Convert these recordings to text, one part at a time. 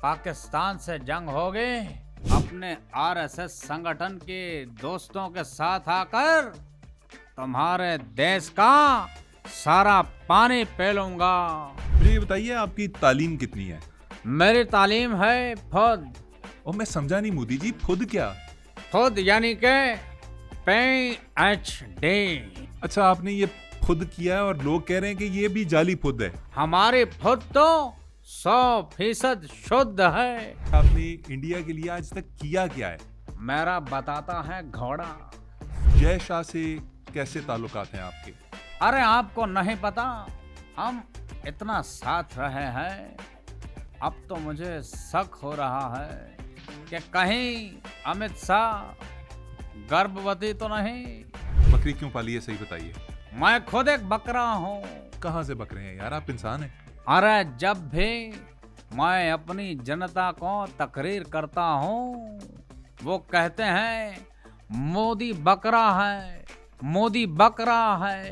पाकिस्तान से जंग हो गई, अपने आरएसएस संगठन के दोस्तों के साथ आकर तुम्हारे देश का सारा पानी पी लूंगा। मुझे ये बताइए आपकी तालीम कितनी है? मेरी तालीम है फौज। और मैं समझा नहीं मोदी जी, खुद क्या? खुद यानी के PhD। अच्छा, आपने ये खुद किया है और लोग कह रहे हैं कि ये भी जाली खुद है। हमारी खुद तो 100% शुद्ध है। आपने इंडिया के लिए आज तक किया क्या है? मेरा बताता है घोड़ा। जय शाह से कैसे ताल्लुकात हैं आपके? अरे आपको नहीं पता, हम इतना साथ रहे हैं, अब तो मुझे शक हो रहा है कि कहीं अमित शाह गर्भवती तो नहीं। बकरी क्यों पाली है, सही बताइए। मैं खुद एक बकरा हूँ। कहाँ से बकरे हैं यार, आप इंसान हैं। अरे जब भी मैं अपनी जनता को तकरीर करता हूँ, वो कहते हैं मोदी बकरा है, मोदी बकरा है।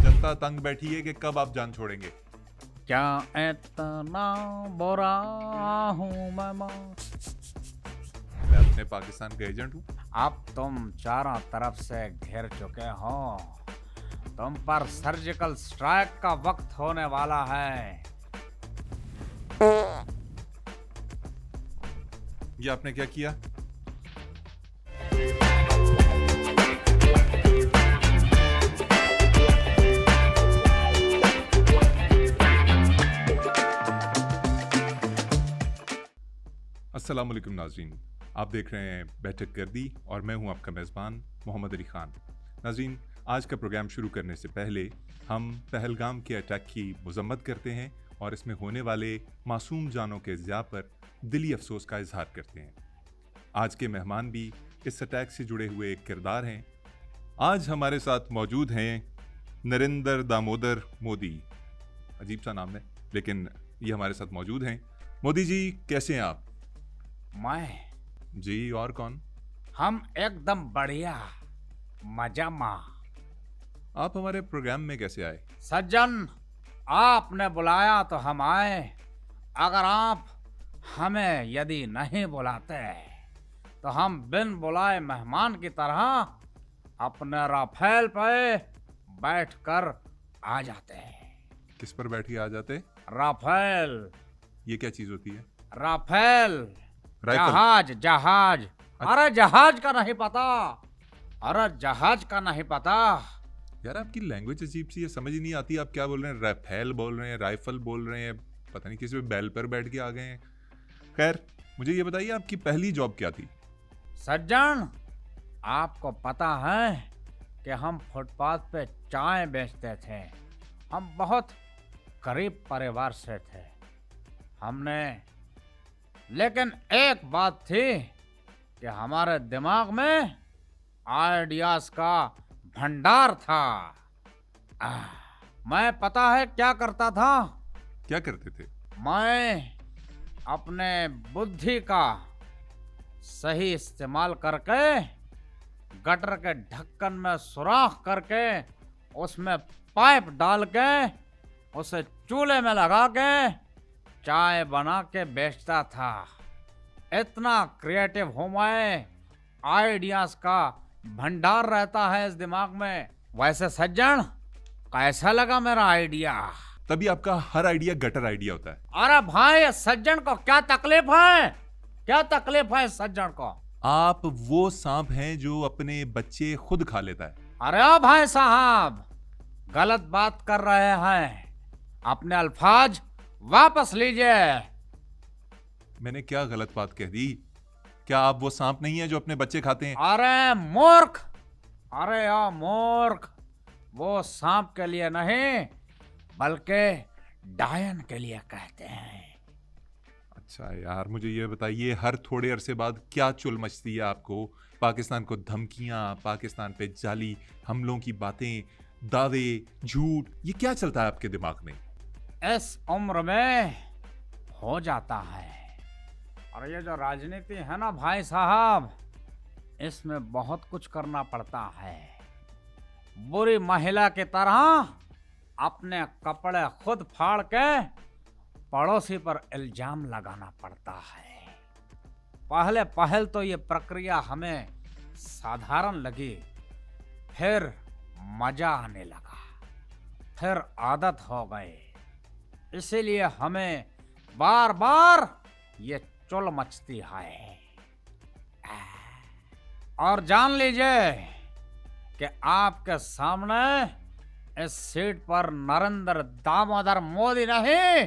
जनता तंग बैठी है कि कब आप जान छोड़ेंगे। क्या इतना बुरा हूँ मैं अपने पाकिस्तान का एजेंट हूँ। अब तुम चारों तरफ से घिर चुके हो, तुम पर सर्जिकल स्ट्राइक का वक्त होने वाला है। ये आपने क्या किया? अस्सलाम वालेकुम नाज़रीन, आप देख रहे हैं बैठक गर्दी और मैं हूं आपका मेज़बान मोहम्मद अली ख़ान। नाज़रीन, आज का प्रोग्राम शुरू करने से पहले हम पहलगाम के अटैक की मज़म्मत करते हैं और इसमें होने वाले मासूम जानों के ज़िया पर दिली अफसोस का इजहार करते हैं। आज के मेहमान भी इस अटैक से जुड़े हुए एक किरदार हैं। आज हमारे साथ मौजूद हैं नरेंद्र दामोदर मोदी। अजीब सा नाम है, लेकिन ये हमारे साथ मौजूद हैं। मोदी जी, कैसे हैं आप? मैं जी, और कौन? हम एकदम बढ़िया, मजामा। आप हमारे प्रोग्राम में कैसे आए? सज्जन, आपने बुलाया तो हम आए। अगर आप हमें यदि नहीं बुलाते तो हम बिन बुलाए मेहमान की तरह अपने राफेल पे बैठकर आ जाते। किस पर बैठ के आ जाते? राफेल। ये क्या चीज होती है? Rafale rifle? जहाज, जहाज। अरे जहाज का नहीं पता? अरे जहाज का नहीं पता? यार, आपकी लैंग्वेज अजीब सी है, समझ ही नहीं आती। आप क्या बोल रहे हैं? राफेल बोल रहे हैं, राइफल बोल रहे हैं, पता नहीं किसी बैल पर बैठ के आ गए हैं। खैर, मुझे ये बताइए, आपकी पहली जॉब क्या थी? सज्जन, आपको पता है कि हम फुटपाथ पे चाय बेचते थे। हम बहुत गरीब परिवार से थे। हमने, लेकिन एक बात थी कि हमारे दिमाग में आइडियाज का भंडार था। मैं पता है क्या करता था? क्या करते थे? मैं अपने बुद्धि का सही इस्तेमाल करके गटर के ढक्कन में सुराख करके उसमें पाइप डाल के उसे चूल्हे में लगा के चाय बना के बेचता था। इतना क्रिएटिव हूं मैं, आइडियाज का भंडार रहता है इस दिमाग में। वैसे सज्जन, कैसा लगा मेरा आइडिया? तभी आपका हर आइडिया गटर आइडिया होता है। अरे भाई, सज्जन को क्या तकलीफ है? क्या तकलीफ है सज्जन को? आप वो सांप हैं जो अपने बच्चे खुद खा लेता है। अरे ओ भाई साहब, गलत बात कर रहे हैं। अपने अल्फाज वापस लीजिए। मैंने क्या गलत बात कह दी? क्या आप वो सांप नहीं है जो अपने बच्चे खाते हैं? अरे मूर्ख, अरे ओ मूर्ख, वो सांप के लिए नहीं बल्कि डायन के लिए कहते हैं। अच्छा यार, मुझे ये बताइए, हर थोड़े अरसे बाद क्या चुल मचती है आपको? पाकिस्तान को धमकियां, पाकिस्तान पे जाली हमलों की बातें, दावे, झूठ, ये क्या चलता है आपके दिमाग में? इस उम्र में हो जाता है। और ये जो राजनीति है ना भाई साहब, इसमें बहुत कुछ करना पड़ता है। बुरी महिला की तरह अपने कपड़े खुद फाड़ के पड़ोसी पर इल्जाम लगाना पड़ता है। पहले तो ये प्रक्रिया हमें साधारण लगी, फिर मजा आने लगा, फिर आदत हो गई। इसीलिए हमें बार बार ये चुल मचती है। और जान लीजिए कि आपके सामने इस सीट पर नरेंद्र दामोदर मोदी नहीं,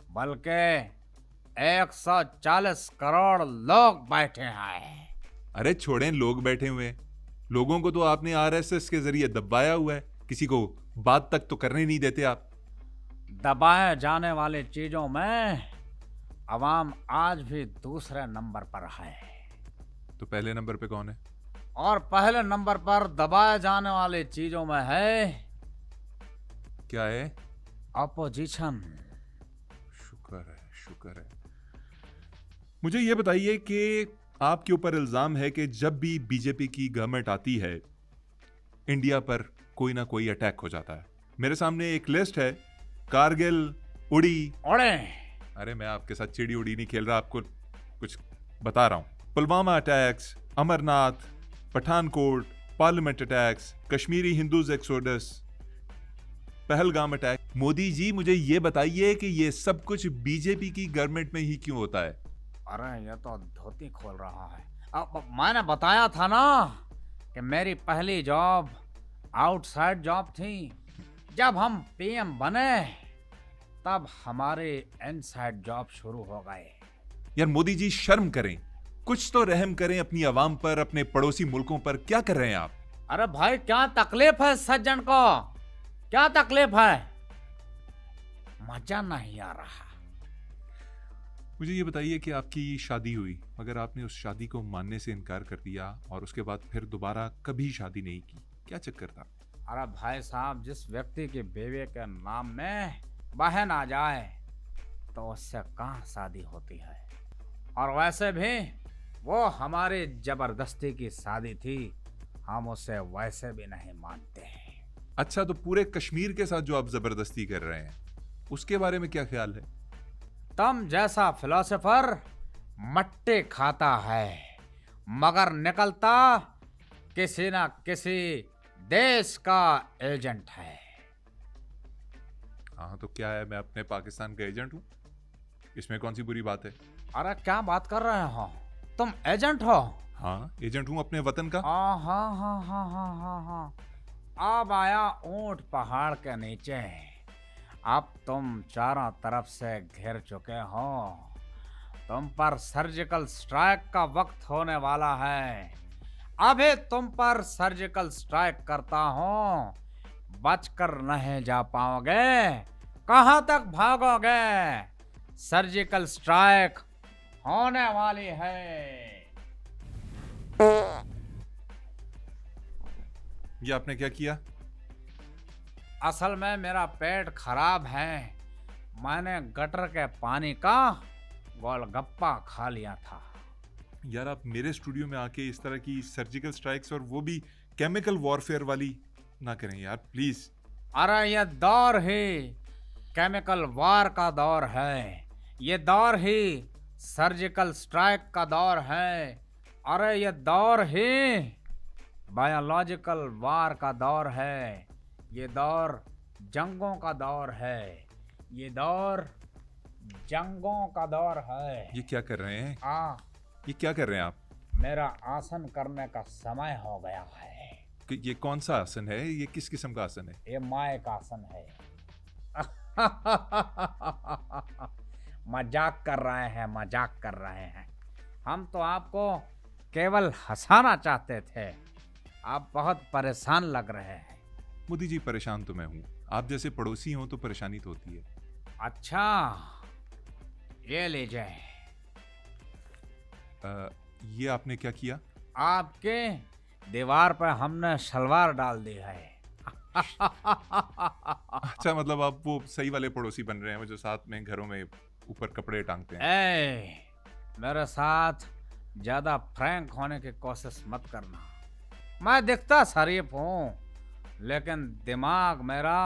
बल्कि 140 करोड़ लोग बैठे हैं। अरे छोड़ें, लोग बैठे हुए हैं। लोगों को तो आपने आरएसएस के जरिए दबाया हुआ है, किसी को बात तक तो करने नहीं देते आप। दबाए जाने वाली चीजों में अवाम आज भी दूसरे नंबर पर है। तो पहले नंबर पे कौन है? और पहले नंबर पर दबाए जाने वाली चीजों में है क्या है? अपोजिशन। शुक्र है, शुक्र है। मुझे ये बताइए कि आपके ऊपर इल्जाम है कि जब भी बीजेपी की गवर्नमेंट आती है, इंडिया पर कोई ना कोई अटैक हो जाता है। मेरे सामने एक लिस्ट है, कारगिल, उड़ी। अरे मैं आपके साथ चिड़ी उड़ी नहीं खेल रहा, आपको कुछ बता रहा हूं। Pulwama attacks, Amarnath, Pathankot, parliament attacks, Kashmiri Hindus exodus, Pahalgam attack. Modi ji मुझे ये बताइए कि ये सब कुछ बीजेपी की गवर्नमेंट में ही क्यों होता है? अरे ये तो धोती खोल रहा है। अब मैंने बताया था ना कि मेरी पहली जॉब आउटसाइड जॉब थी। जब हम पीएम बने तब हमारे इनसाइड जॉब शुरू हो गए। यार मोदी जी शर्म करें, कुछ तो रहम करें अपनी आवाम पर, अपने पड़ोसी मुल्कों पर। क्या कर रहे हैं आप? अरे भाई क्या तकलीफ है सज्जन को? क्या तकलीफ है? मजा नहीं आ रहा। मुझे ये बताइए कि आपकी शादी हुई, मगर आपने उस शादी को मानने से इनकार कर दिया और उसके बाद फिर दोबारा कभी शादी नहीं की। क्या चक्कर था? अरे भाई साहब, जिस व्यक्ति के बेवे के नाम में बहन आ जाए तो उससे कहाँ शादी होती है। और वैसे भी वो हमारी जबरदस्ती की शादी थी, हम उसे वैसे भी नहीं मानते हैं। अच्छा, तो पूरे कश्मीर के साथ जो आप जबरदस्ती कर रहे हैं उसके बारे में क्या ख्याल है? तुम जैसा फिलोसोफर मट्टी खाता है मगर निकलता किसी ना किसी देश का एजेंट है। हाँ तो क्या है, मैं अपने पाकिस्तान का एजेंट हूँ, इसमें कौन सी बुरी बात है? अरे क्या बात कर रहे हो? तुम एजेंट हो? हाँ एजेंट हूँ अपने वतन का। हाँ हाँ हाँ हाँ हाँ हाँ हाँ। अब आया ऊंट पहाड़ के नीचे। अब तुम चारों तरफ से घिर चुके हो। तुम पर सर्जिकल स्ट्राइक का वक्त होने वाला है। अभी तुम पर सर्जिकल स्ट्राइक करता हूँ, बचकर नहीं जा पाओगे। कहाँ तक भागोगे? सर्जिकल स्ट्राइक होने वाली है। ये आपने क्या किया? असल में मेरा पेट खराब है। मैंने गटर के पानी का गोलगप्पा खा लिया था। यार आप मेरे स्टूडियो में आके इस तरह की सर्जिकल स्ट्राइक्स और वो भी केमिकल वॉरफेयर वाली ना करें यार, प्लीज। अरे ये दौर ही केमिकल वार का दौर है। ये दौर ही सर्जिकल स्ट्राइक का दौर है। अरे ये दौर ही बायोलॉजिकल वार का दौर है। ये दौर जंगों का दौर है। ये दौर जंगों का दौर है। ये क्या कर रहे हैं? हाँ, ये क्या कर रहे हैं आप? मेरा आसन करने का समय हो गया है। कि ये कौन सा आसन है? ये किस किस्म का आसन है? ये माय का आसन है। मजाक कर रहे हैं, मजाक कर रहे हैं। हम तो आपको केवल हंसाना चाहते थे। आप बहुत परेशान लग रहे हैं। मोदी जी परेशान तो मैं हूँ, आप जैसे पड़ोसी हो तो परेशानी तो होती है। अच्छा, ये लीजिए। ये आपने क्या किया? आपके दीवार पर हमने सलवार डाल दी है। अच्छा, मतलब आप वो सही वाले पड़ोसी बन रहे हैं, वो जो साथ में घरों में ऊपर कपड़े टांगते हैं। मेरे साथ ज्यादा फ्रैंक होने की कोशिश मत करना। मैं दिखता शरीफ हूँ, लेकिन दिमाग मेरा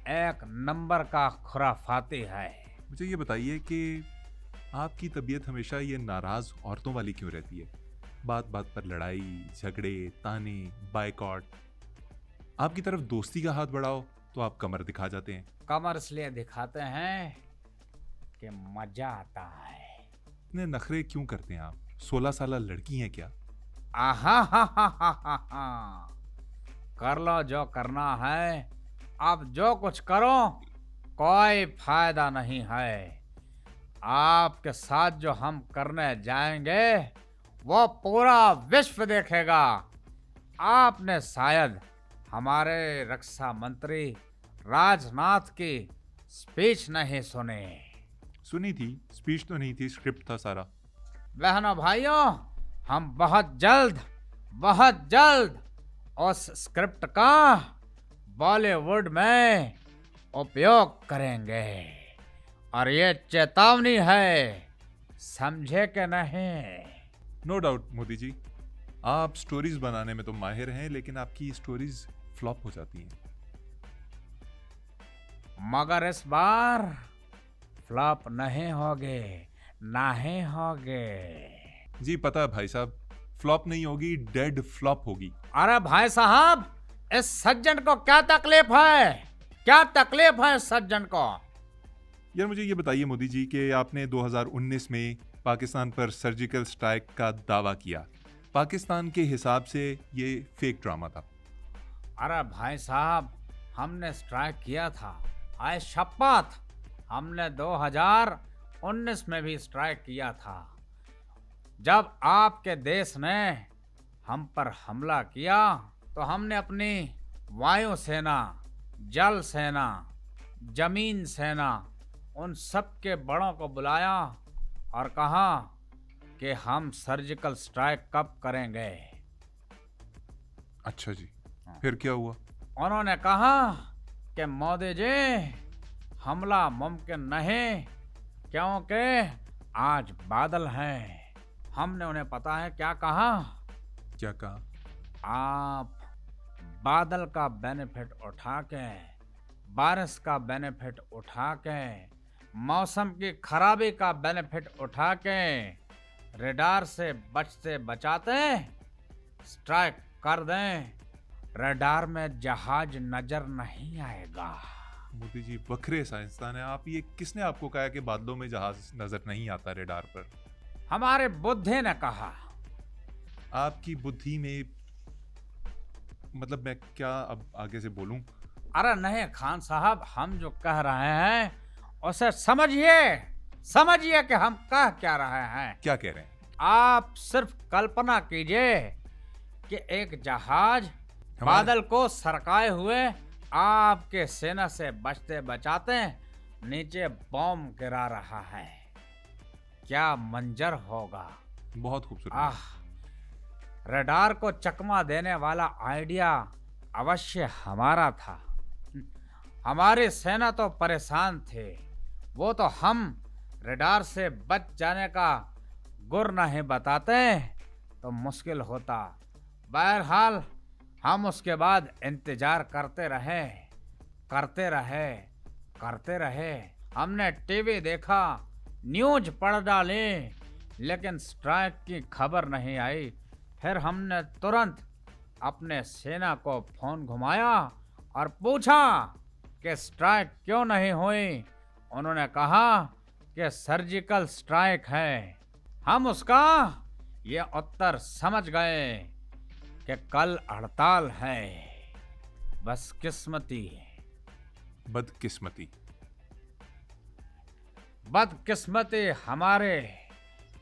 एक नंबर का खुराफाती है। मुझे ये बताइए कि आपकी तबीयत हमेशा ये नाराज़ औरतों वाली क्यों रहती है? बात बात पर लड़ाई, झगड़े, ताने, बायकॉट। आपकी तरफ दोस्ती का हाथ बढ़ाओ तो आप कमर दिखा जाते हैं। कमर इसलिए दिखाते हैं कि मजा आता है। इतने नखरे क्यों करते हैं आप? 16 साल लड़की हैं क्या? आहा हा हा हा हा हा। कर लो जो करना है, अब जो कुछ करो कोई फायदा नहीं है। आपके साथ जो हम करने जाएंगे वो पूरा विश्व देखेगा। आपने शायद हमारे रक्षा मंत्री राजनाथ की स्पीच नहीं सुनी। सुनी थी, स्पीच तो नहीं थी, स्क्रिप्ट था सारा। बहनों भाइयों, हम बहुत जल्द उस स्क्रिप्ट का बॉलीवुड में उपयोग करेंगे। और ये चेतावनी है, समझे कि नहीं? नो डाउट मोदी जी, आप स्टोरीज बनाने में तो माहिर हैं, लेकिन आपकी स्टोरीज फ्लॉप हो जाती हैं। मगर इस बार फ्लॉप नहीं होगे। जी पता है भाई साहब, फ्लॉप नहीं होगी, डेड फ्लॉप होगी। अरे भाई साहब, इस सज्जन को क्या तकलीफ है? क्या तकलीफ है इस सज्जन को? यार मुझे ये बताइए मोदी जी कि आपने 2019 में पाकिस्तान पर सर्जिकल स्ट्राइक का दावा किया। पाकिस्तान के हिसाब से ये फेक ड्रामा था। अरे भाई साहब, हमने स्ट्राइक किया था, आए शपथ। हमने 2019 में भी स्ट्राइक किया था, जब आपके देश ने हम पर हमला किया तो हमने अपनी वायु सेना, जल सेना, जमीन सेना, उन सब के बड़ों को बुलाया और कहा कि हम सर्जिकल स्ट्राइक कब करेंगे। अच्छा जी, फिर क्या हुआ? उन्होंने कहा कि मोदी जी, हमला मुमकिन नहीं, क्योंकि आज बादल हैं। हमने उन्हें पता है क्या कहा? क्या कहा? आप बादल का बेनिफिट उठा के, बारिश का बेनिफिट उठा के, मौसम की खराबी का बेनिफिट उठा के, रडार से बचते बचाते स्ट्राइक कर दें। रडार में जहाज नजर नहीं आएगा। मोदी जी बखरे साइंसदान है आप। ये किसने आपको कहा कि बादलों में जहाज नजर नहीं आता रडार पर? हमारे बुद्धि ने कहा। आपकी बुद्धि में मतलब मैं क्या अब आगे से बोलूं? अरे नहीं खान साहब, हम जो कह रहे हैं उसे समझिए कि हम कह क्या रहे हैं। क्या कह रहे हैं? आप सिर्फ कल्पना कीजिए कि एक जहाज बादल को सरकाए हुए आपके सेना से बचते बचाते नीचे बॉम्ब गिरा रहा है। क्या मंजर होगा। बहुत खूबसूरत। आह, रडार को चकमा देने वाला आइडिया अवश्य हमारा था। हमारी सेना तो परेशान थे, वो तो हम रडार से बच जाने का गुर नहीं बताते तो मुश्किल होता। बहरहाल हम उसके बाद इंतजार करते रहे। हमने टीवी देखा, न्यूज पढ़ डाली, लेकिन स्ट्राइक की खबर नहीं आई। फिर हमने तुरंत अपने सेना को फोन घुमाया और पूछा कि स्ट्राइक क्यों नहीं हुई। उन्होंने कहा कि सर्जिकल स्ट्राइक है। हम उसका ये उत्तर समझ गए कि कल हड़ताल है। बदकिस्मती हमारे,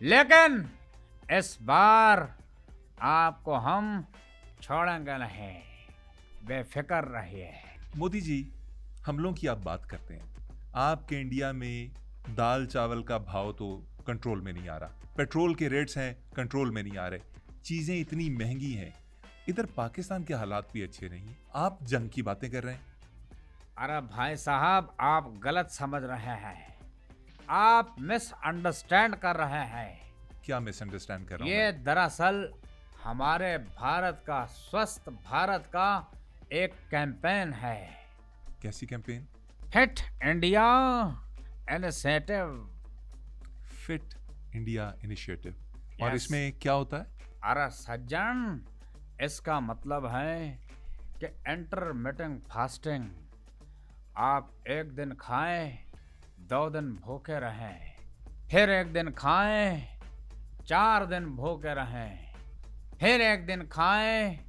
लेकिन इस बार आपको हम छोड़ेंगे नहीं, बेफिक्र रहिए। मोदी जी, हमलों की आप बात करते हैं। आपके इंडिया में दाल चावल का भाव तो कंट्रोल में नहीं आ रहा, पेट्रोल के रेट्स हैं कंट्रोल में नहीं आ रहे, चीजें इतनी महंगी हैं। इधर पाकिस्तान के हालात भी अच्छे नहीं हैं, आप जंग की बातें कर रहे हैं। अरे भाई साहब, आप गलत समझ रहे हैं, आप मिसअंडरस्टैंड कर रहे हैं। क्या मिसअंडरस्टैंड कर रहा हूं ये दरअसल हमारे भारत का, स्वस्थ भारत का एक कैंपेन है। कैसी campaign? Fit India, initiative. Fit India initiative, और Yes. इसमें क्या होता है? अरे सज्जन, इसका मतलब है कि इंटरमिटेंट फास्टिंग। आप एक दिन खाएं, 2 दिन भूखे रहें, फिर एक दिन खाएं, 4 दिन भूखे रहें, फिर एक दिन खाएं,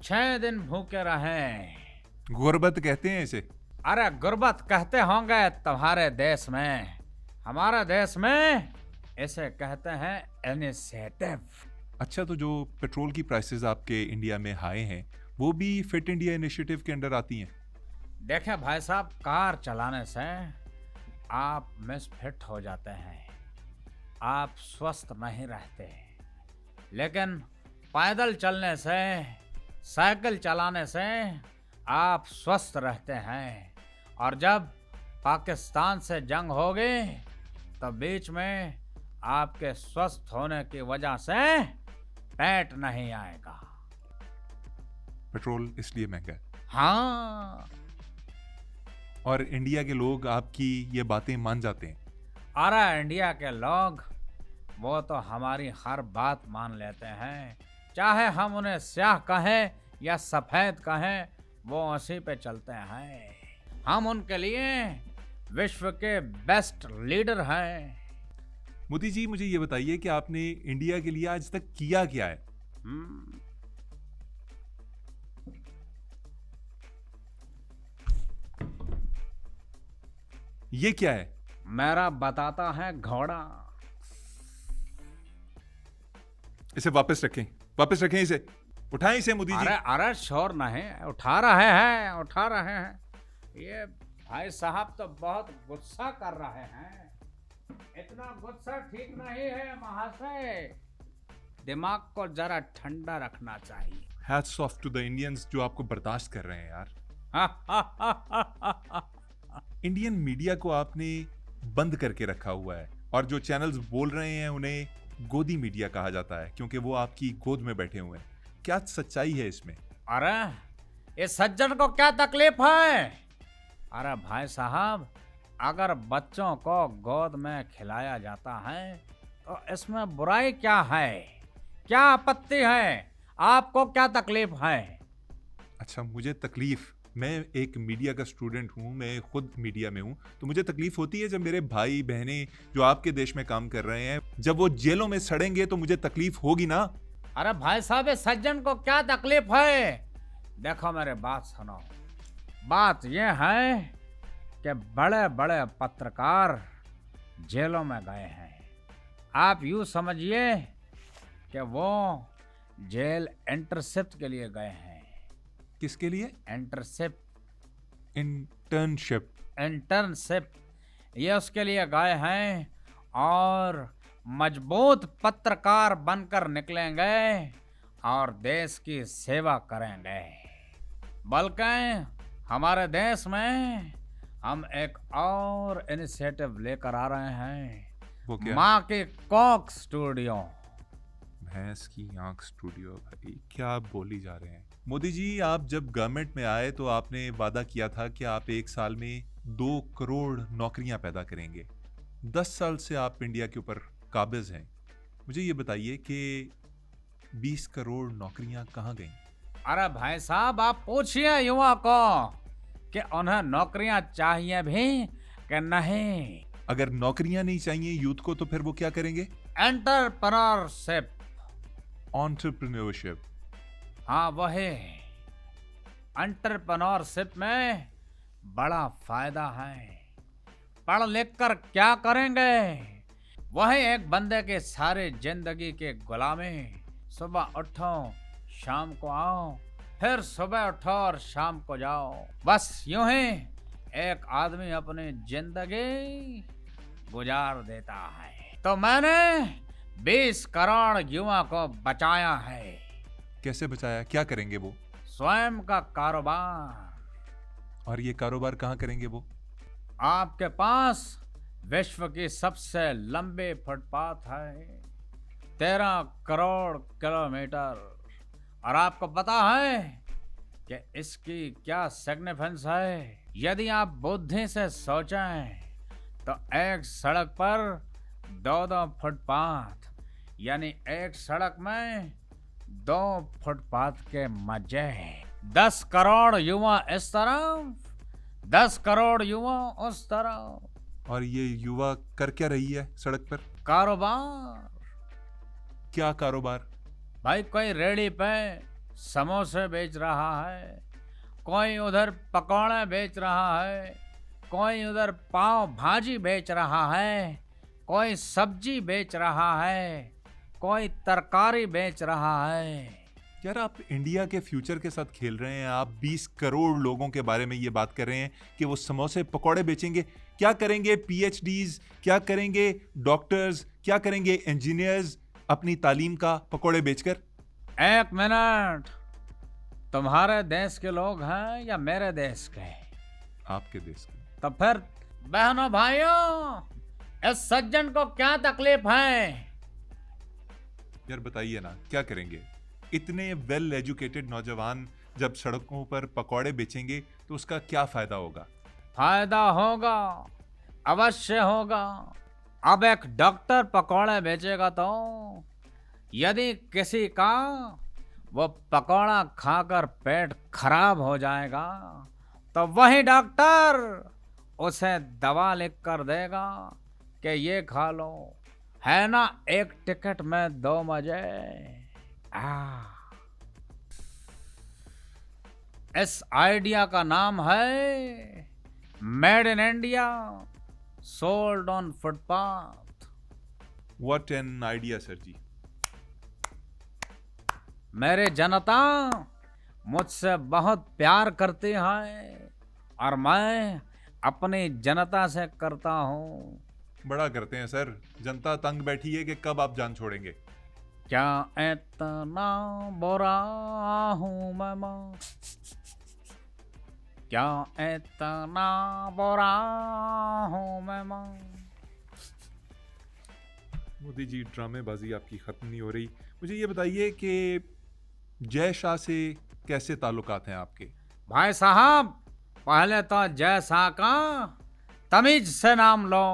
6 दिन भूखे रहें। गुर्बत कहते हैं इसे। अरे गुर्बत कहते होंगे तुम्हारे देश में, हमारे देश में इसे कहते हैं इनिशिएटिव। अच्छा, तो जो पेट्रोल की प्राइसेस आपके इंडिया में हाई हैं, वो भी फिट इंडिया इनिशिएटिव के अंडर आती हैं? देखे भाई साहब, कार चलाने से आप मिसफिट हो जाते हैं, आप स्वस्थ नहीं रहते, लेकिन पैदल चलने से, साइकिल चलाने से आप स्वस्थ रहते हैं। और जब पाकिस्तान से जंग होगी तो बीच में आपके स्वस्थ होने की वजह से पेट नहीं आएगा। पेट्रोल इसलिए महंगा है। हाँ, और इंडिया के लोग आपकी ये बातें मान जाते हैं? अरे इंडिया के लोग वो तो हमारी हर बात मान लेते हैं, चाहे हम उन्हें स्याह कहें या सफेद कहें, वो उसी पे चलते हैं। हम उनके लिए विश्व के बेस्ट लीडर हैं। मोदी जी, मुझे ये बताइए कि आपने इंडिया के लिए आज तक किया क्या है? हम्म, ये क्या है? मेरा बताता है घोड़ा। इसे वापस रखें, वापस रखें इसे, उठाएं इसे मोदी जी। अरे अरे शोर नहीं, उठा रहे हैं, उठा रहे हैं। ये भाई साहब तो बहुत गुस्सा कर रहे हैं, इतना गुस्सा ठीक नहीं है महाशय, दिमाग को जरा ठंडा रखना चाहिए। Hats off to the Indians जो आपको बर्दाश्त कर रहे हैं यार। इंडियन मीडिया को आपने बंद करके रखा हुआ है, और जो चैनल्स बोल रहे हैं उन्हें गोदी मीडिया कहा जाता है, क्योंकि वो आपकी गोद में बैठे हुए हैं। क्या सच्चाई है इसमें? अरे इस सज्जन को क्या तकलीफ है? अरे भाई साहब, अगर बच्चों को गोद में खिलाया जाता है तो इसमें बुराई क्या है? क्या आपत्ति है? आपको क्या तकलीफ है? अच्छा, मुझे तकलीफ, मैं एक मीडिया का स्टूडेंट हूँ, मैं खुद मीडिया में हूँ, तो मुझे तकलीफ होती है जब मेरे भाई बहनें जो आपके देश में काम कर रहे हैं, जब वो जेलों में सड़ेंगे तो मुझे तकलीफ होगी ना। अरे भाई साहब, इस सज्जन को क्या तकलीफ है? देखो मेरे बात सुनो। बात यह है कि बड़े बड़े पत्रकार जेलों में गए हैं। आप यूं समझिए कि वो जेल इंटर्नशिप के लिए गए हैं। किसके लिए? Internship, internship. इंटर्नशिप, ये उसके लिए गए हैं, और मजबूत पत्रकार बनकर निकलेंगे और देश की सेवा करेंगे। बल्कि हमारे देश में हम एक और इनिशिएटिव लेकर आ रहे हैं। वो क्या? माँ के कोक स्टूडियो। भैंस की आंख स्टूडियो। भाई क्या आप बोली जा रहे हैं? मोदी जी, आप जब गवर्नमेंट में आए तो आपने वादा किया था कि आप 1 साल में 2 करोड़ नौकरियां पैदा करेंगे। 10 साल से आप इंडिया के ऊपर काबिज हैं। मुझे ये बताइए कि 20 करोड़ नौकरियां कहाँ गईं? अरे भाई साहब, आप पूछिए युवा को कि उन्हें नौकरियां चाहिए भी कि नहीं। अगर नौकरियां नहीं चाहिए यूथ को, तो फिर वो क्या करेंगे? एंटरप्रेन्योरशिप। एंटरप्रेन्योरशिप। हाँ वही। एंटरप्रेन्योरशिप में बड़ा फायदा है। पढ़ लिख कर क्या करेंगे? वही एक बंदे के सारे जिंदगी के गुलामी। सुबह उठो, शाम को आओ, फिर सुबह उठो और शाम को जाओ। बस यूं ही एक आदमी अपनी जिंदगी गुजार देता है। तो मैंने 20 करोड़ युवा को बचाया है। कैसे बचाया? क्या करेंगे वो? स्वयं का कारोबार। और ये कारोबार कहाँ करेंगे वो? आपके पास विश्व की सबसे लंबी फुटपाथ है, 13 करोड़ किलोमीटर। और आपको पता है कि इसकी क्या सिग्निफिकेंस है? यदि आप बुद्धि से सोचें तो एक सड़क पर 2-2 फुटपाथ, यानी एक सड़क में 2 फुटपाथ के मजे। 10 करोड़ युवा इस तरफ, 10 करोड़ युवा उस तरफ। और ये युवा कर क्या रही है सड़क पर? कारोबार। क्या कारोबार? भाई कोई रेहड़ी पे समोसे बेच रहा है, कोई उधर पकौड़े बेच रहा है, कोई उधर पाव भाजी बेच रहा है, कोई सब्जी बेच रहा है, कोई तरकारी बेच रहा है। यार आप इंडिया के फ्यूचर के साथ खेल रहे हैं। आप 20 करोड़ लोगों के बारे में ये बात कर रहे हैं कि वो समोसे पकौड़े बेचेंगे। क्या करेंगे पीएचडीज, क्या करेंगे डॉक्टर्स, क्या करेंगे इंजीनियर्स अपनी तालीम का पकौड़े बेचकर? एक मिनट, तुम्हारे देश के लोग हैं या मेरे देश के? आपके देश के। तो फिर बहनों भाइयों, इस सज्जन को क्या तकलीफ है? यार बताइए ना, क्या करेंगे? इतने वेल एजुकेटेड नौजवान जब सड़कों पर पकौड़े बेचेंगे तो उसका क्या फायदा होगा? फायदा होगा, अवश्य होगा। अब एक डॉक्टर पकौड़े बेचेगा तो यदि किसी का वो पकौड़ा खाकर पेट खराब हो जाएगा तो वही डॉक्टर उसे दवा लिख कर देगा कि ये खा लो, है ना एक टिकट में 2 मजे। इस आइडिया का नाम है made in India, sold on footpath. What an idea sir ji. मेरे जनता मुझसे बहुत प्यार करती है और मैं अपनी जनता से करता हूँ। बड़ा करते हैं सर। जनता तंग बैठी है कि कब आप जान छोड़ेंगे। क्या इतना बुरा हूँ मैं माँ, क्या इतना बुरा हूँ मैं माँ। मोदी जी ड्रामेबाजी आपकी खत्म नहीं हो रही। मुझे ये बताइए कि जय शाह से कैसे ताल्लुकात हैं आपके? भाई साहब, पहले तो जय शाह का तमीज से नाम लो।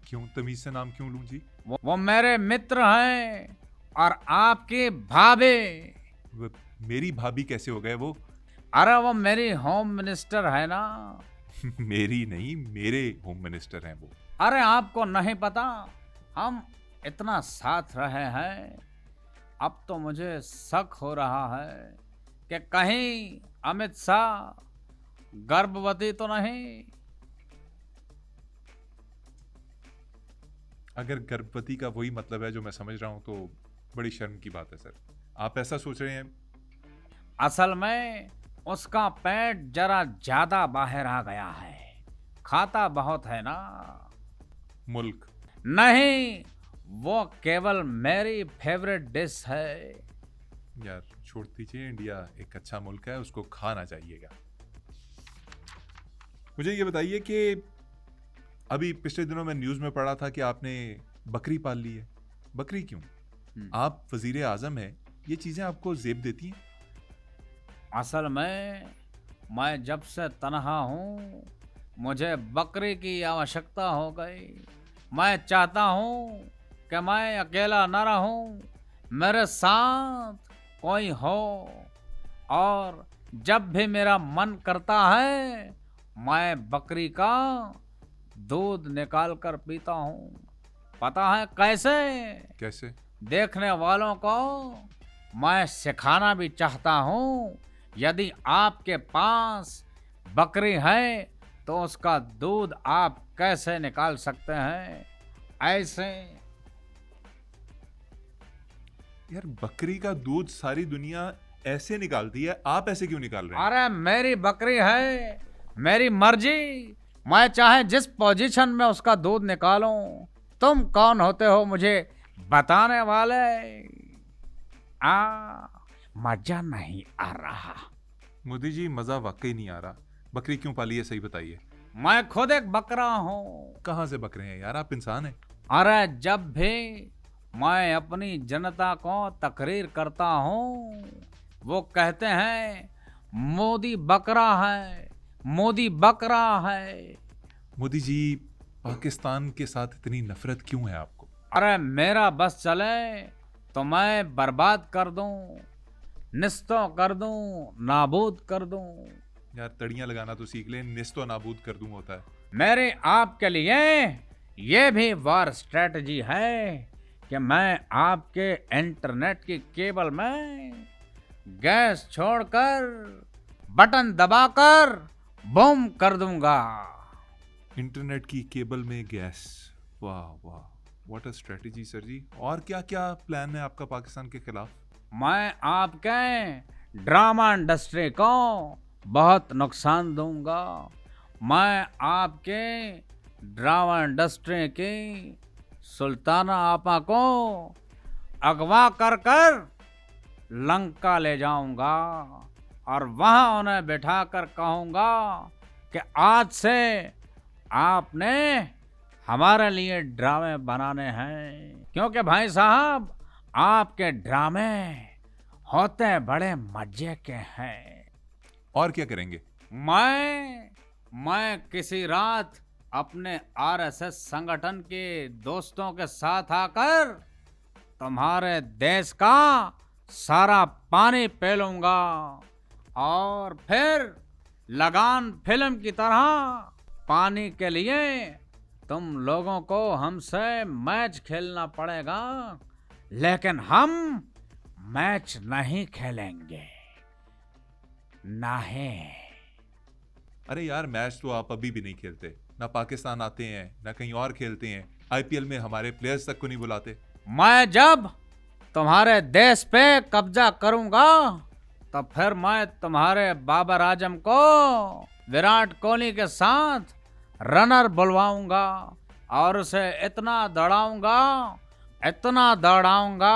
क्यों तमीज से नाम क्यों लूं जी? वो मेरे मित्र हैं और आपकी भाभी। मेरी भाभी कैसे हो गए वो? अरे वो मेरी होम मिनिस्टर है ना। मेरी नहीं, मेरे होम मिनिस्टर हैं वो। अरे आपको नहीं पता, हम इतना साथ रहे हैं, अब तो मुझे शक हो रहा है कि कहीं अमित शाह गर्भवती तो नहीं। अगर गर्भवती का वही मतलब है जो मैं समझ रहा हूं तो बड़ी शर्म की बात है सर। आप ऐसा सोच रहे हैं? असल में उसका पेट जरा ज्यादा बाहर आ गया है, खाता बहुत है ना। मुल्क नहीं, वो केवल मेरी फेवरेट डिश है। यार छोड़ दीजिए, इंडिया एक अच्छा मुल्क है, उसको खाना चाहिएगा। मुझे ये बताइए कि अभी पिछले दिनों में न्यूज़ में पढ़ा था कि आपने बकरी पाल ली है। बकरी क्यों? आप वजीर आजम हैं, ये चीज़ें आपको जेब देती हैं? असल में मैं जब से तन्हा हूँ, मुझे बकरी की आवश्यकता हो गई। मैं चाहता हूँ कि मैं अकेला न रहूँ, मेरे साथ कोई हो, और जब भी मेरा मन करता है मैं बकरी का दूध निकाल कर पीता हूँ। पता है कैसे? कैसे? देखने वालों को मैं सिखाना भी चाहता हूँ। यदि आपके पास बकरी है तो उसका दूध आप कैसे निकाल सकते हैं, ऐसे। यार बकरी का दूध सारी दुनिया ऐसे निकालती है, आप ऐसे क्यों निकाल रहे हैं? अरे मेरी बकरी है, मेरी मर्जी, मैं चाहे जिस पोजीशन में उसका दूध निकालूं। तुम कौन होते हो मुझे बताने वाले? मजा नहीं आ रहा। मोदी जी मजा वाकई नहीं आ रहा। बकरी क्यों पाली है, सही बताइए। मैं खुद एक बकरा हूँ। कहाँ से बकरे हैं यार, आप इंसान हैं। अरे जब भी मैं अपनी जनता को तकरीर करता हूँ, वो कहते हैं मोदी बकरा है, मोदी बकरा है। मोदी जी, पाकिस्तान के साथ इतनी नफरत क्यों है आपको? अरे मेरा बस चले तो मैं बर्बाद कर दूं, निस्तो कर दूं, नाबूद कर दूं। यार तड़ियां लगाना तो सीख ले, निस्तो नाबूद कर दूं होता है। मेरे आपके लिए ये भी वॉर स्ट्रेटजी है कि मैं आपके इंटरनेट की केबल में गैस छोड़कर बटन दबाकर बूम कर दूंगा। इंटरनेट की केबल में गैस, वाह वाह, व्हाट अ स्ट्रेटजी सर जी। और क्या क्या प्लान है आपका पाकिस्तान के खिलाफ? मैं आपके ड्रामा इंडस्ट्री को बहुत नुकसान दूंगा। मैं आपके ड्रामा इंडस्ट्री की सुल्ताना आपा को अगवा कर कर लंका ले जाऊंगा और वहां उन्हें बिठाकर कहूंगा कि आज से आपने हमारे लिए ड्रामे बनाने हैं, क्योंकि भाई साहब आपके ड्रामे होते बड़े मजे के हैं। और क्या करेंगे? मैं किसी रात अपने आरएसएस संगठन के दोस्तों के साथ आकर तुम्हारे देश का सारा पानी पी लूंगा और फिर लगान फिल्म की तरह पानी के लिए तुम लोगों को हमसे मैच खेलना पड़ेगा, लेकिन हम मैच नहीं खेलेंगे। नहीं। अरे यार, मैच तो आप अभी भी नहीं खेलते, ना पाकिस्तान आते हैं ना कहीं और खेलते हैं। आईपीएल में हमारे प्लेयर्स तक को नहीं बुलाते। मैं जब तुम्हारे देश पे कब्जा करूंगा तो फिर मैं तुम्हारे बाबर आजम को विराट कोहली के साथ रनर बुलवाऊंगा और उसे इतना दौड़ाऊंगा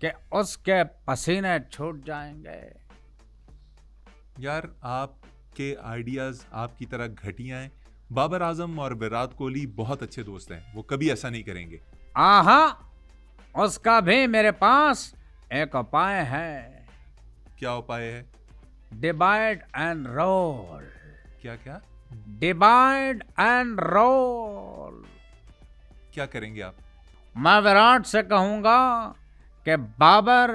कि उसके पसीने छूट जाएंगे। यार आपके आइडियाज आपकी तरह घटिया हैं। बाबर आजम और विराट कोहली बहुत अच्छे दोस्त हैं, वो कभी ऐसा नहीं करेंगे। आहा, उसका भी मेरे पास एक उपाय है। क्या उपाय है? Divide and rule. क्या क्या? Divide and rule. क्या करेंगे आप? मैं विराट से कहूंगा कि बाबर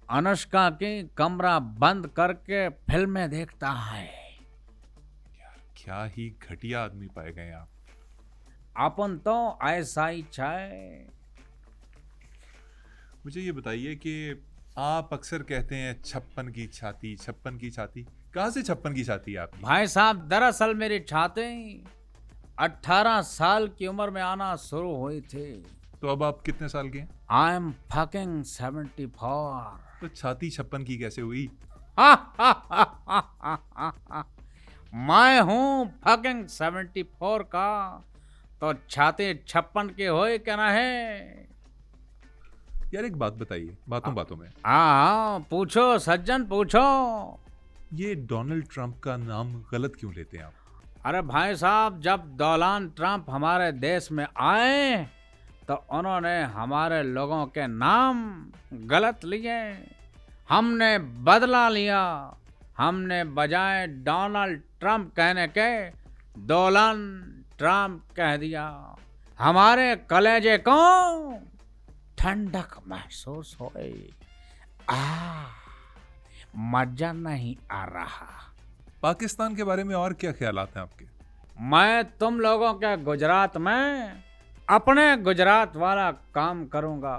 अनुष्का की कमरा बंद करके फिल्में देखता है। यार क्या ही घटिया आदमी पाए गए आप। अपन तो ऐसा ही चाहे। मुझे ये बताइए कि आप अक्सर कहते हैं 56 की छाती, 56 की छाती। कहाँ से 56 की छाती है आपकी? भाई साहब, दरअसल मेरी छाती 18 साल की उम्र में आना शुरू हुई थी। तो अब आप कितने साल के हैं? I am fucking 74। तो छाती 56 की कैसे हुई? मैं हूँ फकिंग 74 का, तो छाती 56 की हो क्या ना है? यार एक बात बताइए, बातों बातों में। हाँ, पूछो सज्जन पूछो। ये डोनाल्ड ट्रंप का नाम गलत क्यों लेते हैं आप? अरे भाई साहब, जब डोनाल्ड ट्रंप हमारे देश में आए तो उन्होंने हमारे लोगों के नाम गलत लिए। हमने बदला लिया। हमने बजाय डोनाल्ड ट्रंप कहने के डोनाल्ड ट्रंप कह दिया। हमारे कलेजे को ठंडक महसूस हुई। मजा नहीं आ रहा। पाकिस्तान के बारे में और क्या ख्यालात हैं आपके? मैं तुम लोगों के गुजरात में अपने गुजरात वाला काम करूंगा।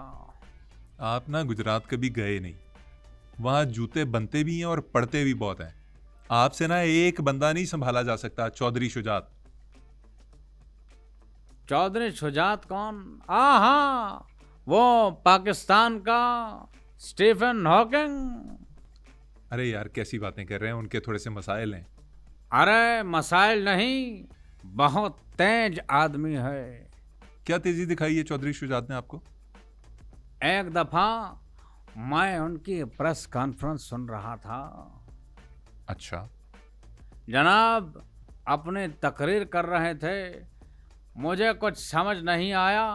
आप ना गुजरात कभी गए नहीं। वहां जूते बनते भी हैं और पड़ते भी बहुत हैं। आपसे ना एक बंदा नहीं संभाला जा सकता। चौधरी शुजात। चौधरी शुजात कौन? हाँ, वो पाकिस्तान का स्टीफन हॉकिंग। अरे यार कैसी बातें कर रहे हैं, उनके थोड़े से मसाइल हैं। अरे मसाइल नहीं, बहुत तेज आदमी है। क्या तेजी दिखाई है चौधरी शुजात ने आपको? एक दफा मैं उनकी प्रेस कॉन्फ्रेंस सुन रहा था। अच्छा। जनाब अपनी तकरीर कर रहे थे। मुझे कुछ समझ नहीं आया।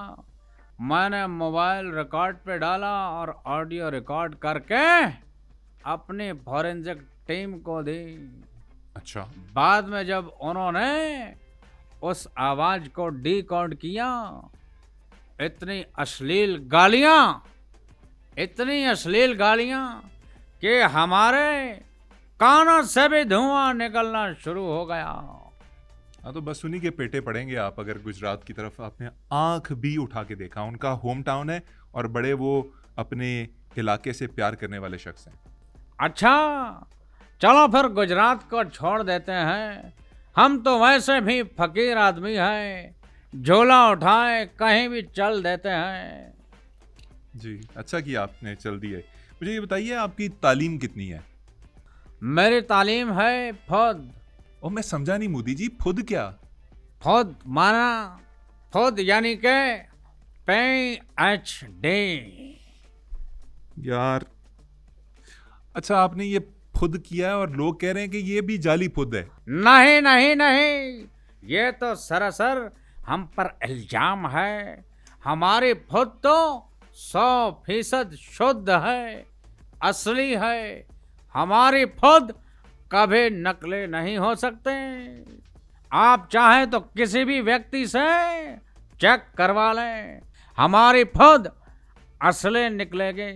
मैंने मोबाइल रिकॉर्ड पे डाला और ऑडियो रिकॉर्ड करके अपनी फॉरेंसिक टीम को दी। अच्छा। बाद में जब उन्होंने उस आवाज को डिकोड किया। इतनी अश्लील गालियां कि हमारे कानों से भी धुआं निकलना शुरू हो गया। हाँ, तो बस उन्हीं के पेटे पड़ेंगे आप अगर गुजरात की तरफ आपने आंख भी उठा के देखा। उनका होम टाउन है और बड़े वो अपने इलाके से प्यार करने वाले शख्स हैं। अच्छा, चलो फिर गुजरात को छोड़ देते हैं। हम तो वैसे भी फकीर आदमी हैं, झोला उठाए कहीं भी चल देते हैं। जी, अच्छा किया आपने चल दिए। मुझे ये बताइए आपकी तालीम कितनी है? मेरी तालीम है फौद। और मैं समझा नहीं मोदी जी, खुद क्या? फौद माना फौद यानी के PhD। यार, अच्छा आपने ये खुद किया है और लोग कह रहे हैं कि ये भी जाली खुद है। नहीं नहीं नहीं, ये तो सरासर हम पर इल्जाम है। हमारी खुद तो 100% शुद्ध है, असली है। हमारी खुद कभी नकली नहीं हो सकते। आप चाहें तो किसी भी व्यक्ति से चेक करवा लें, हमारी खुद असली निकलेगी।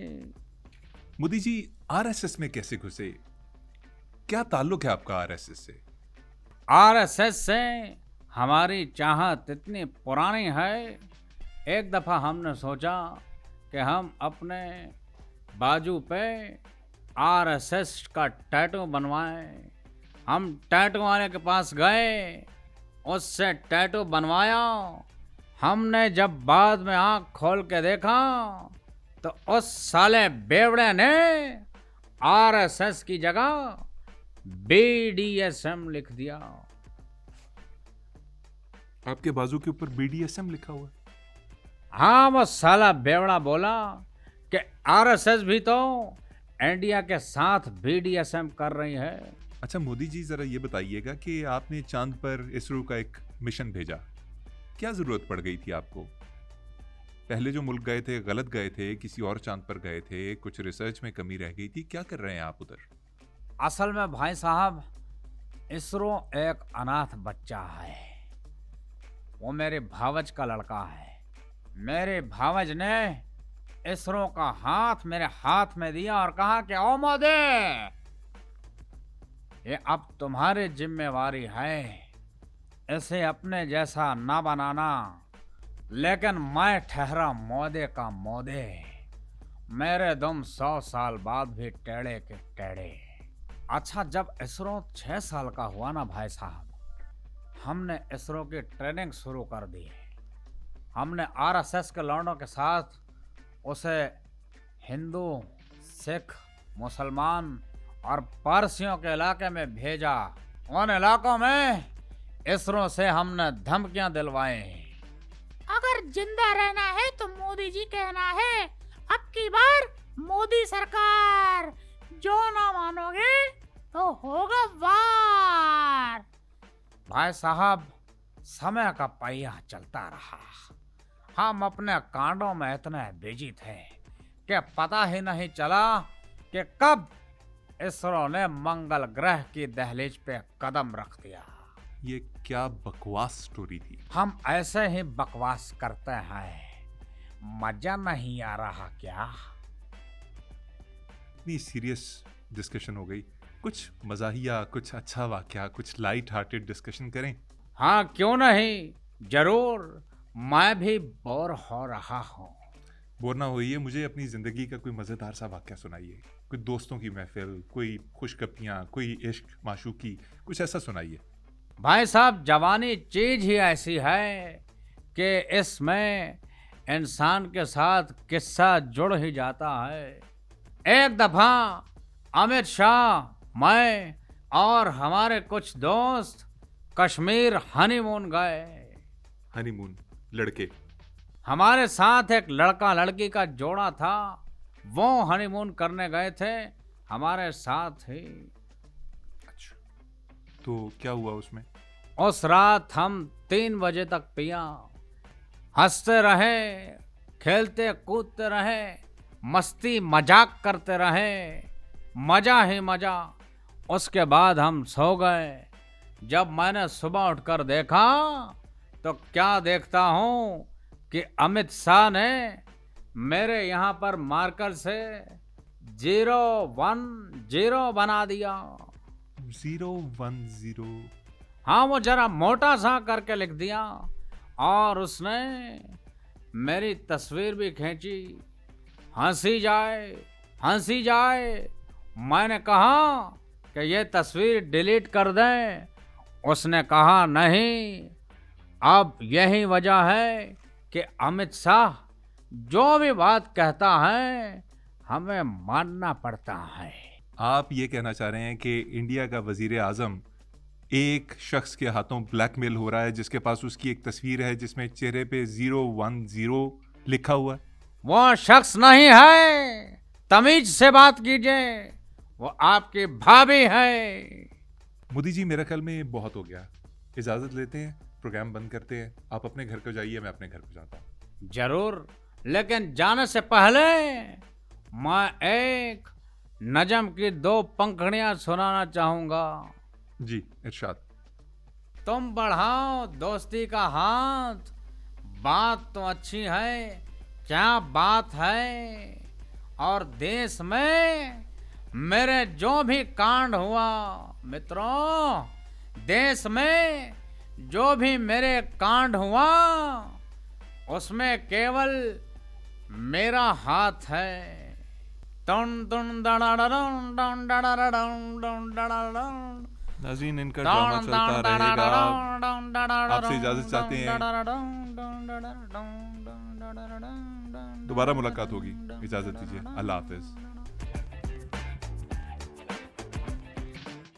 मोदी जी, आरएसएस में कैसे घुसे? क्या ताल्लुक है आपका आरएसएस से? आरएसएस से हमारी चाहत इतनी पुरानी है। एक दफा हमने सोचा कि हम अपने बाजू पे आरएसएस का टैटू बनवाएं। हम टैटू वाले के पास गए, उससे टैटू बनवाया। हमने जब बाद में आंख खोल के देखा तो उस साले बेवड़े ने आरएसएस की जगह BDSM लिख दिया। आपके बाजू के ऊपर BDSM लिखा हुआ है? हाँ, वो साला बेवड़ा बोला कि आरएसएस भी तो इंडिया के साथ BDSM कर रही है। अच्छा मोदी जी, जरा ये बताइएगा कि आपने चांद पर इसरो का एक मिशन भेजा, क्या जरूरत पड़ गई थी आपको? पहले जो मुल्क गए थे गलत गए थे, किसी और चांद पर गए थे, कुछ रिसर्च में कमी रह गई थी, क्या कर रहे हैं आप उधर? असल में भाई साहब, इसरो एक अनाथ बच्चा है। वो मेरे भावज का लड़का है। मेरे भावज ने इसरो का हाथ मेरे हाथ में दिया और कहा कि ओ मोदी, ये अब तुम्हारी जिम्मेवारी है, इसे अपने जैसा ना बनाना। लेकिन मैं ठहरा मोदी का मोदी। मेरे दुम 100 साल बाद भी टेढ़े के टेढ़े। अच्छा, जब इसरो 6 साल का हुआ ना भाई साहब, हमने इसरो की ट्रेनिंग शुरू कर दी। हमने आरएसएस के लौंडों के साथ उसे हिंदू, सिख, मुसलमान और पारसियों के इलाके में भेजा। उन इलाकों में इसरो से हमने धमकियां दिलवाई। अगर जिंदा रहना है तो मोदी जी कहना है, अब की बार मोदी सरकार। जो ना मानोगे तो होगा वार। भाई साहब, समय का पहिया चलता रहा। हम अपने कांडों में इतने बिजी थे कि पता ही नहीं चला कि कब इसरो ने मंगल ग्रह की दहलीज पे कदम रख दिया। ये क्या बकवास स्टोरी थी? हम ऐसे ही बकवास करते हैं, मजा नहीं आ रहा क्या? इतनी सीरियस डिस्कशन हो गई, कुछ मजाहिया, कुछ अच्छा वाकया, कुछ लाइट हार्टेड डिस्कशन करें। हाँ, क्यों नहीं, जरूर। मैं भी बोर हो रहा हूँ। बोर ना होइए, मुझे अपनी जिंदगी का कोई मजेदार सा वाकया सुनाइए। कोई दोस्तों की महफिल, कोई खुशगपियाँ, कोई इश्क माशूकी, कुछ ऐसा सुनाइए। भाई साहब, जवानी चीज ही ऐसी है कि इसमें इंसान के साथ किस्सा जुड़ ही जाता है। एक दफा अमित शाह, मैं और हमारे कुछ दोस्त कश्मीर हनीमून गए। हनीमून, लड़के? हमारे साथ एक लड़का लड़की का जोड़ा था। वो हनीमून करने गए थे हमारे साथ ही। अच्छा, तो क्या हुआ उसमें? उस रात हम 3 बजे तक पिया, हंसते रहे, खेलते कूदते रहे, मस्ती मजाक करते रहे, मजा ही मजा। उसके बाद हम सो गए। जब मैंने सुबह उठकर देखा तो क्या देखता हूं कि अमित शाह ने मेरे यहां पर मार्कर से 010 बना दिया। 010। हाँ, वो जरा मोटा सा करके लिख दिया और उसने मेरी तस्वीर भी खींची। हंसी जाए। मैंने कहा कि ये तस्वीर डिलीट कर दें। उसने कहा नहीं, अब यही वजह है कि अमित शाह जो भी बात कहता है हमें मानना पड़ता है। आप ये कहना चाह रहे हैं कि इंडिया का वजीर आजम एक शख्स के हाथों ब्लैकमेल हो रहा है जिसके पास उसकी एक तस्वीर है जिसमें चेहरे पे 010 लिखा हुआ है? वो शख्स नहीं है, तमीज से बात कीजिए, वो आपकी भाभी है। मोदी जी, मेरा ख्याल में ये बहुत हो गया। इजाजत लेते हैं, प्रोग्राम बंद करते हैं। आप अपने घर को जाइए, मैं अपने घर को जाता हूँ। जरूर, लेकिन जाने से पहले मैं एक नजम की 2 पंखुड़ियां सुनाना चाहूंगा। जी, इरशाद। तुम बढ़ाओ दोस्ती का हाथ, बात तो अच्छी है, क्या बात है। और देश में मेरे जो भी कांड हुआ, मित्रों, देश में जो भी मेरे कांड हुआ उसमें केवल मेरा हाथ है। नाज़रीन, इनका ड्रामा चलता रहेगा। आपसे इजाजत चाहते हैं। दोबारा मुलाकात होगी। इजाजत दीजिए। अल्लाह हाफिज।